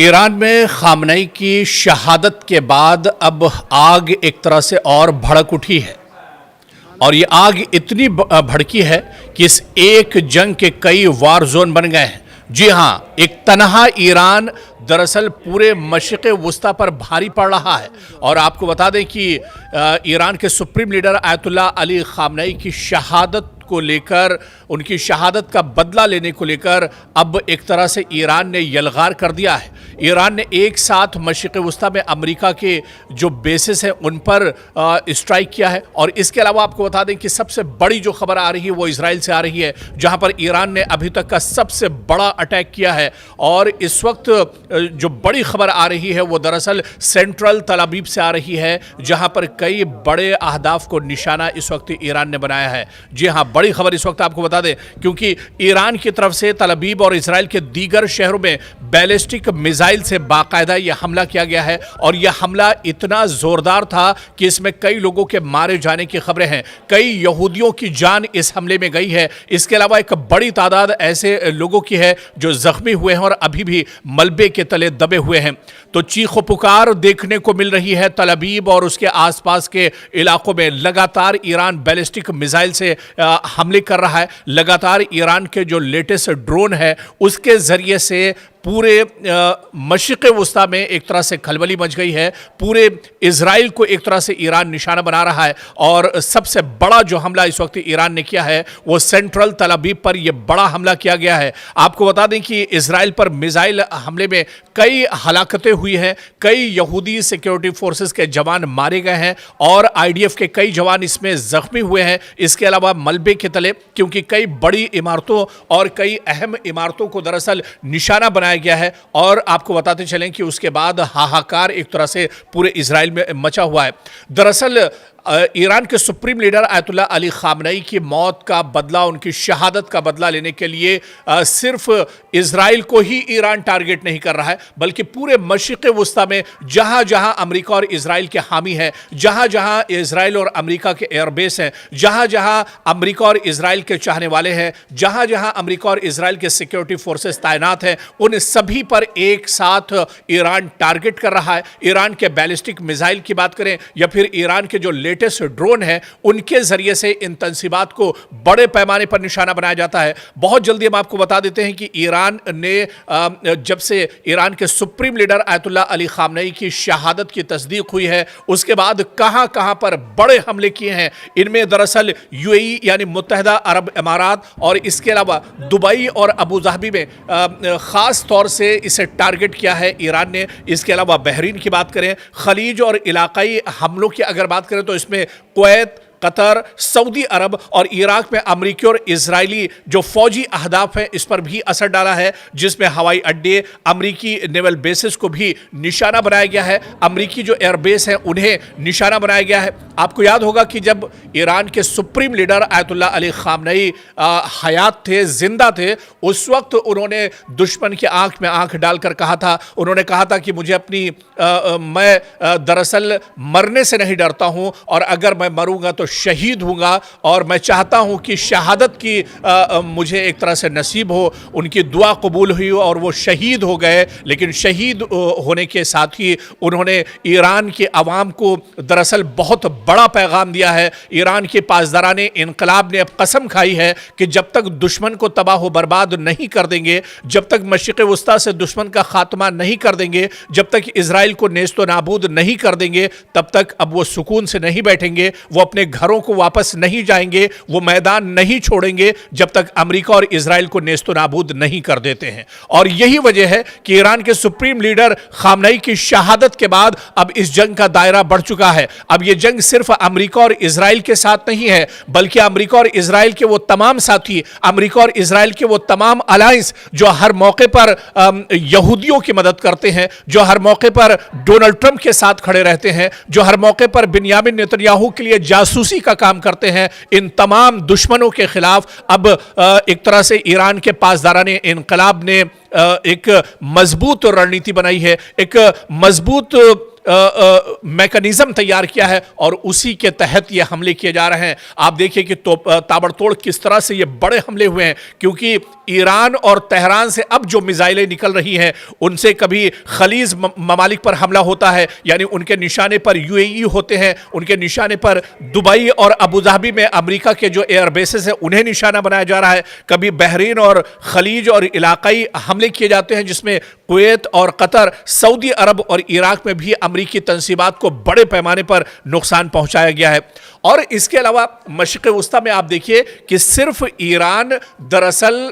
Iran में Khamenei की शहादत के बाद अब आग एक तरह से और भड़क उठी है और ये आग इतनी भड़की है कि इस एक जंग के कई वार जोन बन गए हैं। जी हाँ, एक तनहा ईरान दरअसल पूरे मशरिक़ वुस्ता पर भारी पड़ रहा है। और आपको बता दें कि ईरान के supreme leader Ayatollah Ali Khamenei की शहादत को लेकर, उनकी शहादत का बदला लेने को लेकर अब एक तरह से ईरान ने यलगार कर दिया है। ईरान ने एक साथ मशरिक़ वुस्ता में अमेरिका के जो बेसिस हैं उन पर स्ट्राइक किया है। और इसके अलावा आपको बता दें कि सबसे बड़ी जो खबर आ रही है वो इजराइल से आ रही है, जहां पर ईरान ने अभी तक का सबसे बड़ा अटैक किया है। और इस वक्त जो बड़ी खबर आ रही है वो दरअसल सेंट्रल तल अवीव से आ रही है, जहां पर कई बड़े अहदाफ को निशाना इस वक्त ईरान ने बनाया है। जी हाँ, बड़ी खबर इस वक्त आपको बता दें, क्योंकि ईरान की तरफ से तल अवीव और इजराइल के दीगर शहरों में बैलिस्टिक मिसाइल से बाकायदा यह हमला किया गया है। और यह हमला इतना जोरदार था कि इसमें कई लोगों के मारे जाने की खबरें हैं, कई यहूदियों की जान इस हमले में गई है। इसके अलावा एक बड़ी तादाद ऐसे लोगों की है जो जख्मी हुए हैं और अभी भी मलबे के तले दबे हुए हैं। तो चीखो पुकार देखने को मिल रही है तल अवीव और उसके आसपास के इलाकों में। लगातार ईरान बैलिस्टिक मिसाइल से हमले कर रहा है। लगातार ईरान के जो लेटेस्ट ड्रोन है उसके जरिए से पूरे मशरिक़ वुस्ता में एक तरह से खलबली मच गई है। पूरे इजराइल को एक तरह से ईरान निशाना बना रहा है। और सबसे बड़ा जो हमला इस वक्त ईरान ने किया है वो सेंट्रल तल अवीव पर यह बड़ा हमला किया गया है। आपको बता दें कि इजराइल पर मिसाइल हमले में कई हलाकतें हुई हैं, कई यहूदी सिक्योरिटी फोर्सेस के जवान मारे गए हैं और आईडीएफ के कई जवान इसमें जख्मी हुए हैं। इसके अलावा मलबे के तले, क्योंकि कई बड़ी इमारतों और कई अहम इमारतों को दरअसल निशाना बनाया गया है। और आपको बताते चलें कि उसके बाद हाहाकार एक तरह से पूरे इजराइल में मचा हुआ है। दरअसल ईरान के supreme leader Ayatollah Ali Khamenei की मौत का बदला, उनकी शहादत का बदला लेने के लिए सिर्फ इजराइल को ही ईरान टारगेट नहीं कर रहा है, बल्कि पूरे मशरिक़ वुस्ता में जहां जहां अमेरिका और इजराइल के हामी हैं, जहां जहां इजराइल और अमेरिका के एयरबेस हैं, जहां जहां अमेरिका और इजराइल के चाहने वाले हैं, जहां जहां अमेरिका और इजराइल के सिक्योरिटी फोर्सेस तैनात हैं, उन सभी पर एक साथ ईरान टारगेट कर रहा है। ईरान के बैलिस्टिक मिसाइल की बात करें या फिर ईरान के जो लेटेस्ट ड्रोन है उनके जरिए से इन तंसीबात को बड़े पैमाने पर निशाना बनाया जाता है। बहुत जल्दी हम आपको बता देते हैं कि ईरान ने जब से ईरान के supreme leader Ayatollah Ali Khamenei की शहादत की तस्दीक हुई है उसके बाद कहां कहां पर बड़े हमले किए हैं। इनमें दरअसल यूएई यानी मुत्तहिदा अरब इमारात और इसके अलावा दुबई और अबू धाबी में खास तौर से इसे टारगेट किया है ईरान ने। इसके अलावा बहरीन की बात करें, खलीज और इलाकाई हमलों की अगर बात करें तो इसमें कुवैत, कतर, सऊदी अरब और इराक में अमरीकी और इजरायली जो फौजी अहदाफ हैं इस पर भी असर डाला है, जिसमें हवाई अड्डे, अमरीकी नेवल बेसिस को भी निशाना बनाया गया है। अमरीकी जो एयरबेस हैं उन्हें निशाना बनाया गया है। आपको याद होगा कि जब ईरान के supreme leader Ayatollah Ali Khamenei हयात थे, जिंदा थे, उस वक्त उन्होंने दुश्मन की आंख में आंख डालकर कहा था, उन्होंने कहा था कि मुझे मैं दरअसल मरने से नहीं डरता हूं और अगर मैं मरूंगा तो शहीद हूंगा और मैं चाहता हूं कि शहादत की मुझे एक तरह से नसीब हो। उनकी दुआ कबूल हुई और वो शहीद हो गए। लेकिन शहीद होने के साथ ही उन्होंने ईरान के अवाम को दरअसल बहुत बड़ा पैगाम दिया है। ईरान के पासदाराने इनकलाब ने अब कसम खाई है कि जब तक दुश्मन को तबाह बर्बाद नहीं कर देंगे, जब तक मशरिक़ वुस्ता से दुश्मन का खात्मा नहीं कर देंगे, जब तक इजराइल को नेस्तो नाबूद नहीं कर देंगे, तब तक अब वो सुकून से नहीं बैठेंगे, वो अपने घरों को वापस नहीं जाएंगे, वो मैदान नहीं छोड़ेंगे जब तक अमेरिका और इजराइल को नेस्तो नाबूद नहीं कर देते हैं। और यही वजह है कि ईरान के सुप्रीम लीडर खामनेई की शहादत के बाद अब इस जंग का दायरा बढ़ चुका है। अब यह जंग सिर्फ अमेरिका और इजराइल के साथ नहीं है, बल्कि अमेरिका और इजराइल के वो तमाम साथी, अमेरिका और इजराइल के वो तमाम अलायंस जो हर मौके पर यहूदियों की मदद करते हैं, जो हर मौके पर डोनाल्ड ट्रंप के साथ खड़े रहते हैं, जो हर मौके पर बिन्यामिन नेतन्याहू के लिए जासूसी का काम करते हैं, इन तमाम दुश्मनों के खिलाफ अब एक तरह से ईरान के पासदाराने इनकलाब ने एक मजबूत रणनीति बनाई है, एक मजबूत میکانزم تیار کیا ہے اور اسی کے تحت یہ حملے کیے جا رہے ہیں. آپ دیکھیں کہ تابڑ توڑ کس طرح سے یہ بڑے حملے ہوئے ہیں, کیونکہ ایران اور تہران سے اب جو میزائلیں نکل رہی ہیں ان سے کبھی خلیج ممالک پر حملہ ہوتا ہے, یعنی ان کے نشانے پر UAE ہوتے ہیں, ان کے نشانے پر دبئی اور ابوظہبی میں امریکہ کے جو ایئر بیسز ہیں انہیں نشانہ بنایا جا رہا ہے. کبھی بحرین اور خلیج اور علاقائی حملے کیے جاتے ہیں جس میں کویت اور قطر, سعودی عرب اور عراق میں بھی امریکی تنصیبات کو بڑے پیمانے پر نقصان پہنچایا گیا ہے. اور اس کے علاوہ مشرق وسطیٰ میں آپ دیکھیے کہ صرف ایران دراصل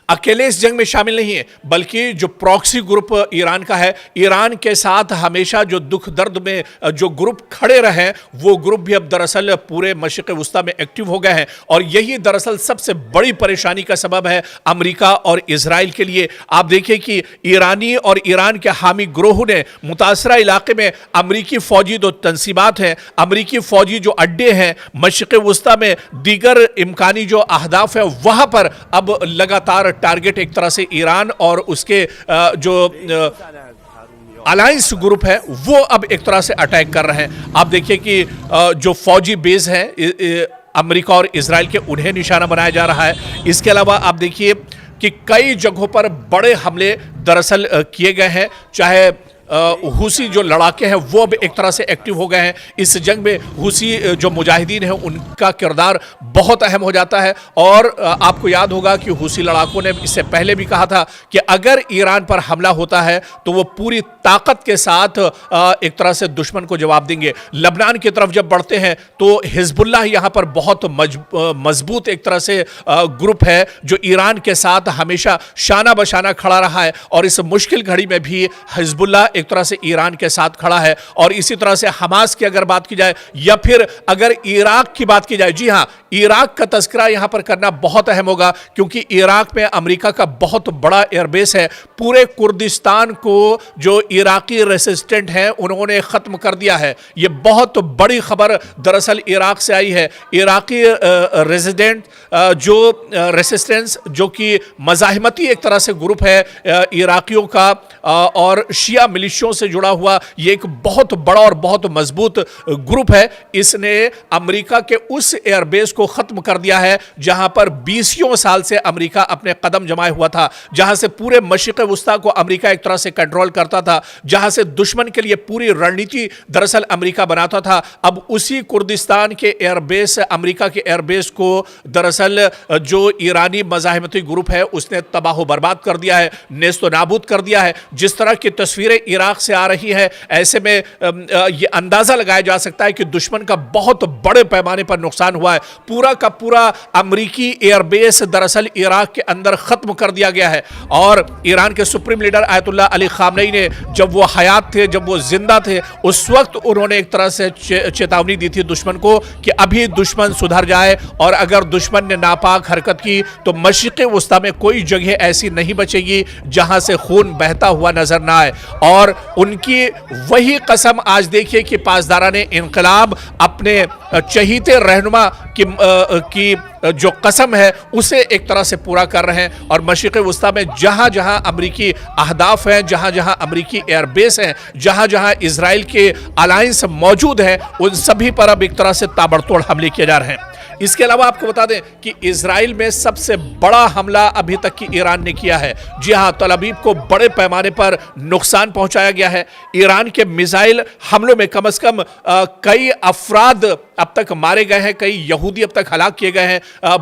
اکیلے اس جنگ میں شامل نہیں ہے, بلکہ جو پراکسی گروپ ایران کا ہے, ایران کے ساتھ ہمیشہ جو دکھ درد میں جو گروپ کھڑے رہے وہ گروپ بھی اب دراصل پورے مشرق وسطیٰ میں ایکٹیو ہو گئے ہیں. اور یہی دراصل سب سے بڑی پریشانی کا سبب ہے امریکہ اور اسرائیل کے لیے. آپ دیکھیں کہ ایرانی اور ایران کے حامی گروہوں نے متاثرہ علاقے میں امریکی فوجی جو تنصیبات ہیں, امریکی فوجی جو اڈے ہیں مشرق وسطیٰ میں, دیگر امکانی جو اہداف ہیں وہاں پر اب لگاتار ٹارگٹ ایک طرح سے ایران اور اس کے جو الائنس گروپ ہے وہ اب ایک طرح سے اٹیک کر رہے ہیں. آپ دیکھیں کہ جو فوجی بیس ہیں امریکہ اور اسرائیل کے انہیں نشانہ بنایا جا رہا ہے. اس کے علاوہ آپ دیکھیے کہ کئی جگہوں پر بڑے حملے دراصل کیے گئے ہیں. چاہے حوثی جو لڑاکے ہیں وہ اب ایک طرح سے ایکٹیو ہو گئے ہیں. اس جنگ میں حوثی جو مجاہدین ہیں ان کا کردار بہت اہم ہو جاتا ہے. اور آپ کو یاد ہوگا کہ حوثی لڑاکوں نے اس سے پہلے بھی کہا تھا کہ اگر ایران پر حملہ ہوتا ہے تو وہ پوری طاقت کے ساتھ ایک طرح سے دشمن کو جواب دیں گے. لبنان کی طرف جب بڑھتے ہیں تو حزب اللہ یہاں پر بہت مضبوط ایک طرح سے گروپ ہے جو ایران کے ساتھ ہمیشہ شانہ بشانہ کھڑا رہا ہے, اور اس مشکل گھڑی میں بھی حزب اللہ ایک طرح سے ایران کے ساتھ کھڑا ہے. اور اسی طرح سے حماس کی اگر بات کی جائے یا پھر اگر عراق کی بات کی جائے, جی ہاں عراق کا تذکرہ یہاں پر کرنا بہت اہم ہوگا کیونکہ عراق میں امریکہ کا بہت بڑا ایئر بیس ہے. پورے کردستان کو جو عراقی ریسسٹنٹ ہیں انہوں نے ختم کر دیا ہے. یہ بہت بڑی خبر دراصل عراق سے آئی ہے. عراقی ریزیڈنٹ جو ریسسٹنس جو کہ مزاحمتی ایک طرح سے گروپ ہے عراقیوں کا اور شیعہ ملیشیوں سے جڑا ہوا, یہ ایک بہت بڑا اور بہت مضبوط گروپ ہے. اس نے امریکہ کے اس ایئر بیس کو ختم کر دیا ہے جہاں پر 20 سال سے امریکہ اپنے قدم جمائے ہوا تھا, جہاں سے پورے مشرق وسطیٰ کو امریکہ ایک طرح سے کنٹرول کرتا تھا, جہاں سے دشمن کے لیے پوری رણنیتی دراصل امریکہ بناتا تھا. اب اسی کردستان کے ایئر بیس, امریکہ کے ایئر بیس کو دراصل جو ایرانی مزاحمتی گروپ ہے اس نے تباہ و برباد کر دیا ہے, نیست و نابود کر دیا ہے. جس طرح کی تصویریں عراق سے آ رہی ہے ایسے میں یہ اندازہ لگایا جا سکتا ہے کہ دشمن کا بہت بڑے پیمانے پر نقصان ہوا ہے. پورا کا پورا امریکی ایئر بیس دراصل عراق کے اندر ختم کر دیا گیا ہے. اور ایران کے سپریم لیڈر آیت اللہ علی خامنئی نے جب وہ حیات تھے, جب وہ زندہ تھے, اس وقت انہوں نے ایک طرح سے چیتاونی دی تھی دشمن کو کہ ابھی دشمن سدھر جائے, اور اگر دشمن نے ناپاک حرکت کی تو مشرق وسطیٰ میں کوئی جگہ ایسی نہیں بچے گی جہاں سے خون بہتا ہوا نظر نہ آئے. اور ان کی وہی قسم آج دیکھیے کہ پاسداران انقلاب اپنے چہیتے رہنما کی جو قسم ہے اسے ایک طرح سے پورا کر رہے ہیں. اور مشرق وسطیٰ میں جہاں جہاں امریکی اہداف ہیں, جہاں جہاں امریکی ایئر بیس ہیں, جہاں جہاں اسرائیل کے الائنس موجود ہیں, ان سبھی پر اب ایک طرح سے تابڑ توڑ حملے کیے جا رہے ہیں. اس کے علاوہ آپ کو بتا دیں کہ اسرائیل میں سب سے بڑا حملہ ابھی تک کی ایران نے کیا ہے. جی ہاں, تل ابیب کو بڑے پیمانے پر نقصان پہنچایا گیا ہے. ایران کے میزائل حملوں میں کم از کم کئی افراد اب تک مارے گئے ہیں, کئی یہودی اب تک ہلاک کیے گئے ہیں,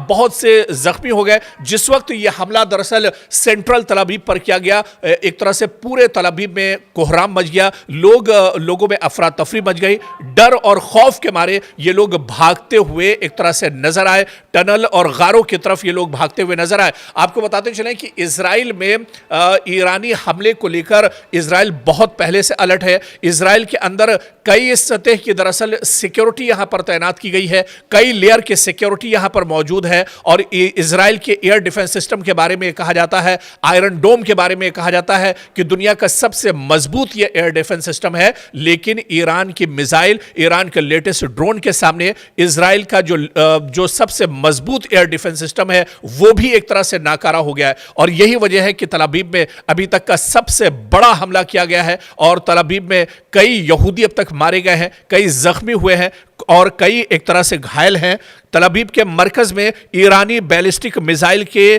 بہت سے زخمی ہو گئے. جس وقت یہ حملہ دراصل سینٹرل تل ابیب پر کیا گیا, ایک طرح سے پورے تل ابیب میں کوہرام مچ گیا, لوگوں میں افراتفری مچ گئی. ڈر اور خوف کے مارے یہ لوگ بھاگتے ہوئے ایک طرح سے نظر آئے, ٹنل اور غاروں کی طرف یہ لوگ بھاگتے ہوئے نظر آئے. آپ کو بتاتے چلیں کہ اسرائیل میں ایرانی حملے کو لے کر اسرائیل بہت پہلے سے الرٹ ہے. اسرائیل کے اندر کئی سطح کی دراصل سیکیورٹی یہاں پر तैनात की गई है, कई लेयर की सिक्योरिटी यहां पर मौजूद है। और इजराइल के एयर डिफेंस सिस्टम के बारे में कहा जाता है, आयरन डोम के बारे में कहा जाता है कि दुनिया का सबसे मजबूत यह एयर डिफेंस सिस्टम है। लेकिन ईरान की मिसाइल, ईरान के लेटेस्ट ड्रोन के सामने इजराइल का जो सबसे मजबूत एयर डिफेंस सिस्टम है वो भी एक तरह से नाकारा हो गया है। और यही वजह है कि तल अवीव में अभी तक का सबसे बड़ा हमला किया गया है और तल अवीव में कई यहूदी अब तक मारे गए हैं, कई जख्मी हुए हैं और कई एक तरह से घायल हैं। तल अवीव के मरकज में ईरानी बैलिस्टिक मिसाइल के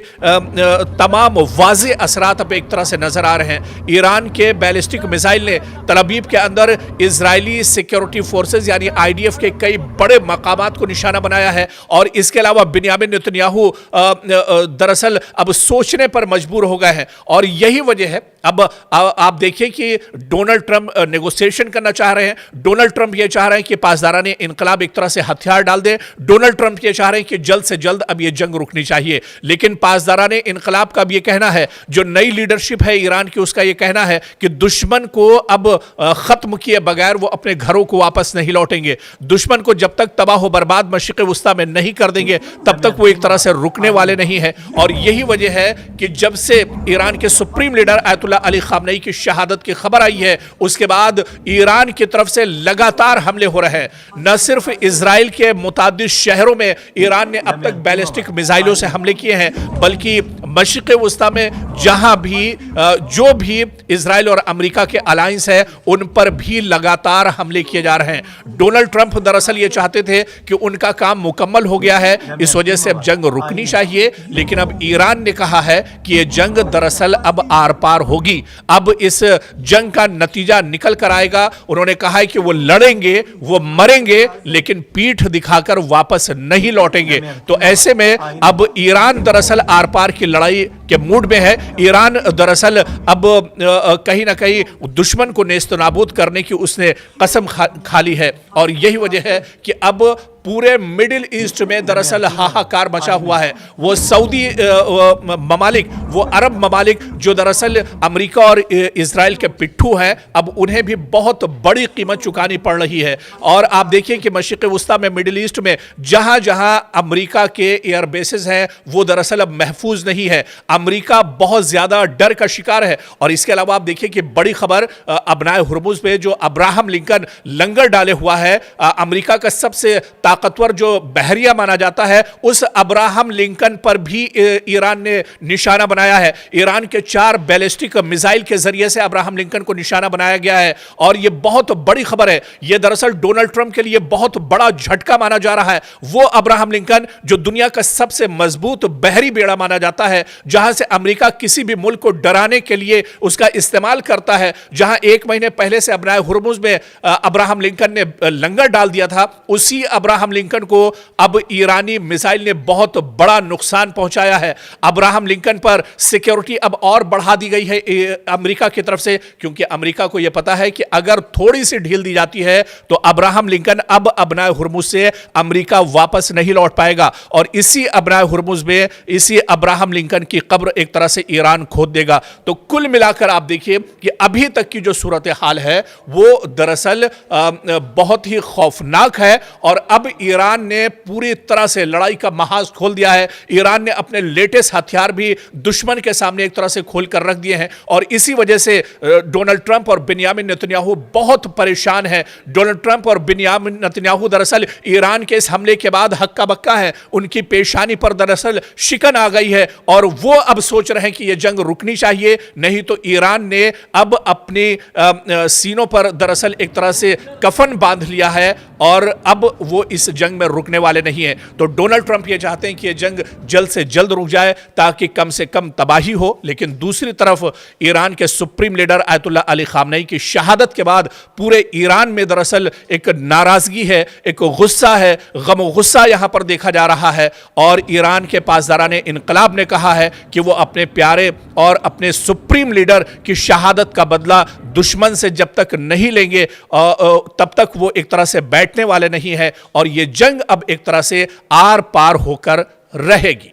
तमाम वाज़े असरात अब एक तरह से नजर आ रहे हैं। ईरान के बैलिस्टिक मिसाइल ने तल अवीव के अंदर इजरायली सिक्योरिटी फोर्सेस यानी आईडीएफ के कई बड़े मकामात को निशाना बनाया है। और इसके अलावा बिन्यामिन नेतन्याहू दरअसल अब सोचने पर मजबूर हो गए हैं और यही वजह है। अब आप देखिए कि डोनाल्ड ट्रंप नेगोशिएशन करना चाह रहे हैं। डोनाल्ड ट्रंप ये चाह रहे हैं कि पासदाराने इनकलाब एक तरह से हथियार डाल दें। डोनाल्ड ट्रंप ये चाह रहे हैं कि जल्द से जल्द अब ये जंग रुकनी चाहिए। लेकिन पासदाराने इनकलाब का भी ये कहना है, जो नई लीडरशिप है ईरान की, उसका ये कहना है कि दुश्मन को अब खत्म किए बगैर वो अपने घरों को वापस नहीं लौटेंगे। दुश्मन को जब तक तबाह व बर्बाद मशरिक़ वस्ता में नहीं कर देंगे तब तक वो एक तरह से रुकने वाले नहीं है। और यही वजह है कि जब से ईरान के supreme leader Ayatollah Ali Khamenei की शहादत की खबर आई है उसके बाद ईरान की तरफ से लगातार हमले हो रहे हैं। न सिर्फ इजराइल के मुतादिद शहरों में ईरान ने अब तक बैलिस्टिक मिसाइलों से हमले किए हैं, बल्कि मशरिक़ वस्ता में जहां भी जो भी इजराइल और अमेरिका के अलायंस है उन पर भी लगातार हमले किए जा रहे हैं। डोनाल्ड ट्रंप दरअसल ये चाहते थे कि उनका काम मुकम्मल हो गया है, इस वजह से अब जंग रुकनी चाहिए। लेकिन अब ईरान ने कहा है कि यह जंग दरअसल अब आर पार होगी, अब इस जंग का नतीजा निकल कर आएगा। उन्होंने कहा है कि वो लड़ेंगे, वो मरेंगे, लेकिन पीठ दिखाकर वापस नहीं लौटेंगे। तो ऐसे में अब ईरान दरअसल आर पार की लड़ाई के मूड में है। ईरान दरअसल अब कहीं ना कहीं दुश्मन को नेस्तनाबूद करने की उसने कसम खा ली है। और यही वजह है कि अब पूरे मिडिल ईस्ट में दरअसल हाहाकार मचा हुआ है। वो सऊदी ममालिक, वो अरब ममालिक जो दरअसल अमेरिका और इजराइल के पिट्ठू हैं, अब उन्हें भी बहुत बड़ी कीमत चुकानी पड़ रही है। और आप देखिए कि मशरिक़ वस्ता में, मिडिल ईस्ट में जहां जहां अमेरिका के एयर बेसेस हैं वो दरअसल अब महफूज नहीं है। अमेरिका बहुत ज्यादा डर का शिकार है। और इसके अलावा आप देखिए कि बड़ी खबर अबनाए हुर्मुज़ पे जो अब्राहम लिंकन लंगर डाले हुआ है, अमेरिका का सबसे ताकतवर जो बहरिया माना जाता है, उस अब्राहम लिंकन पर भी ईरान ने निशाना बनाया है। ईरान के 4 बैलिस्टिक मिसाइल के जरिए से अब्राहम लिंकन को निशाना बनाया गया है। और यह बहुत बड़ी खबर है। यह दरअसल डोनाल्ड ट्रंप के लिए बहुत बड़ा झटका माना जा रहा है। वो अब्राहम लिंकन जो दुनिया का सबसे मजबूत बहरी बेड़ा माना जाता है, जहां से अमेरिका किसी भी मुल्क को डराने के लिए उसका इस्तेमाल करता है, जहां 1 महीने पहले से अबनाए हुर्मुज़ में अब्राहम लिंकन ने लंगर डाल दिया था, उसी अब्राहम लिंकन को अब ईरानी मिसाइल ने बहुत बड़ा नुकसान पहुंचाया है। अब्राहम लिंकन पर सिक्योरिटी अब और बढ़ा दी गई है अमेरिका की तरफ से, क्योंकि अमेरिका को यह पता है कि अगर थोड़ी सी ढील दी जाती है तो अब्राहम लिंकन अब अबनाए हुर्मुज़ से अमेरिका वापस नहीं लौट पाएगा। और इसी अबनाए हुर्मुज़ में इसी अब्राहम लिंकन की कब्र एक तरह से ईरान खोद देगा। तो कुल मिलाकर आप देखिए कि अभी तक की जो सूरत हाल है वो दरअसल बहुत ही खौफनाक है। और अब ईरान ने पूरी तरह से लड़ाई का महाज खोल दिया है। ईरान ने अपने लेटेस्ट हथियार भी दुश्मन के सामने एक तरह से खोल कर रख दिए हैं। और इसी वजह से डोनाल्ड ट्रंप और बिन्यामिन नेतन्याहू बहुत परेशान है। डोनाल्ड ट्रंप और बिन्यामिन नेतन्याहू दरअसल ईरान के इस हमले के बाद हक्का बक्का है। उनकी पेशानी पर दरअसल शिकन आ गई है और वो अब सोच रहे हैं कि यह जंग रुकनी चाहिए, नहीं तो ईरान ने अब अपने सीनों पर दरअसल एक तरह से कफन बांध लिया है और अब वो इस जंग में रुकने वाले नहीं है। तो डोनाल्ड ट्रंप ये चाहते हैं कि यह जंग जल्द से जल्द रुक जाए ताकि कम से कम तबाही हो। लेकिन दूसरी तरफ ईरान के supreme leader Ayatollah Ali Khamenei की शहादत के बाद पूरे ईरान में दरअसल एक नाराजगी है, एक गुस्सा है, गम गुस्सा यहां पर देखा जा रहा है। और ईरान के पासदाराने इनकलाब ने कहा है कि वो अपने प्यारे और अपने सुप्रीम लीडर की शहादत का बदला दुश्मन से जब तक नहीं लेंगे तब तक वो एक तरह से बैठने वाले नहीं है। और ये जंग अब एक तरह से आर पार होकर रहेगी।